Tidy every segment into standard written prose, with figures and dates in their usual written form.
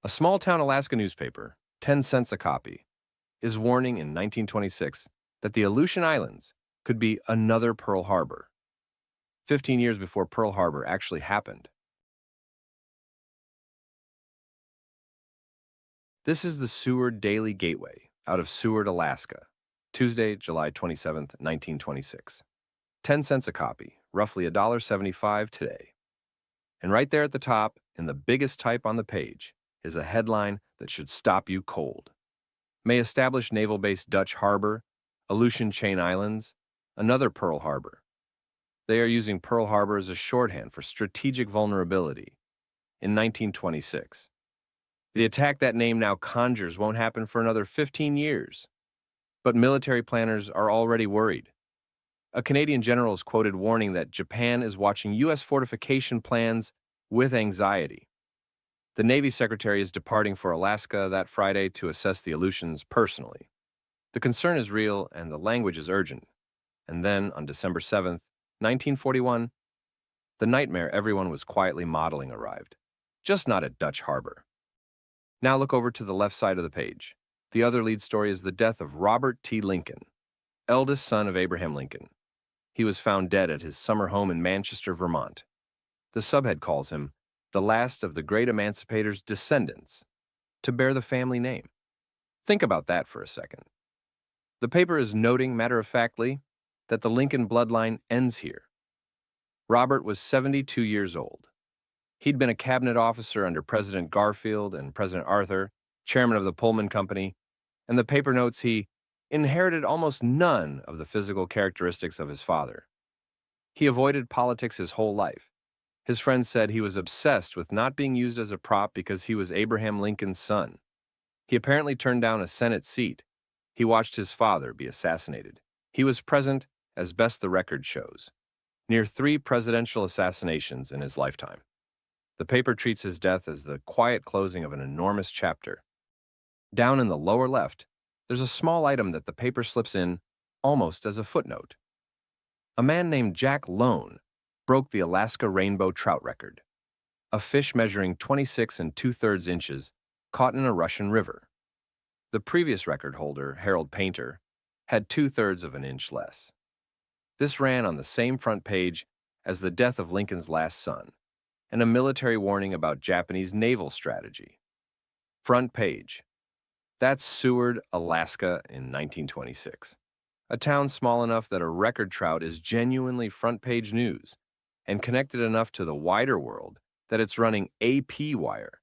A small-town Alaska newspaper, 10 cents a copy, is warning in 1926 that the Aleutian Islands could be another Pearl Harbor, 15 years before Pearl Harbor actually happened. This is the Seward Daily Gateway out of Seward, Alaska, Tuesday, July 27th, 1926. 10 cents a copy, roughly $1.75 today. And right there at the top, in the biggest type on the page, is a headline that should stop you cold. May establish naval-based Dutch harbor, Aleutian Chain Islands, another Pearl Harbor. They are using Pearl Harbor as a shorthand for strategic vulnerability in 1926. The attack that name now conjures won't happen for another 15 years. But military planners are already worried. A Canadian general is quoted warning that Japan is watching U.S. fortification plans with anxiety. The Navy Secretary is departing for Alaska that Friday to assess the Aleutians personally. The concern is real and the language is urgent. And then, on December 7th, 1941, the nightmare everyone was quietly modeling arrived, just not at Dutch Harbor. Now look over to the left side of the page. The other lead story is the death of Robert T. Lincoln, eldest son of Abraham Lincoln. He was found dead at his summer home in Manchester, Vermont. The subhead calls him the last of the great emancipator's descendants to bear the family name. Think about that for a second. The paper is noting matter-of-factly that the Lincoln bloodline ends here. Robert was 72 years old. He'd been a cabinet officer under President Garfield and President Arthur, chairman of the Pullman Company, and the paper notes he inherited almost none of the physical characteristics of his father. He avoided politics his whole life. His friends said he was obsessed with not being used as a prop because he was Abraham Lincoln's son. He apparently turned down a Senate seat. He watched his father be assassinated. He was present, as best the record shows, near 3 presidential assassinations in his lifetime. The paper treats his death as the quiet closing of an enormous chapter. Down in the lower left, there's a small item that the paper slips in almost as a footnote. A man named Jack Lone broke the Alaska rainbow trout record, a fish measuring 26 2/3 inches caught in a Russian river. The previous record holder, Harold Painter, had 2/3 of an inch less. This ran on the same front page as the death of Lincoln's last son, and a military warning about Japanese naval strategy. Front page. That's Seward, Alaska in 1926. A town small enough that a record trout is genuinely front-page news, and connected enough to the wider world that it's running AP wire,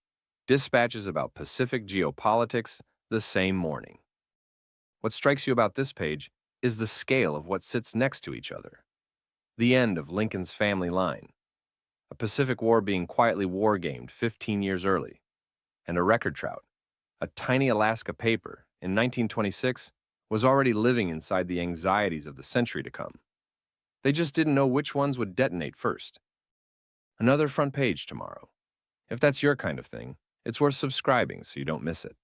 dispatches about Pacific geopolitics the same morning. What strikes you about this page is the scale of what sits next to each other. The end of Lincoln's family line, a Pacific War being quietly war-gamed 15 years early, and a record trout, a tiny Alaska paper, in 1926, was already living inside the anxieties of the century to come. They just didn't know which ones would detonate first. Another front page tomorrow. If that's your kind of thing, it's worth subscribing so you don't miss it.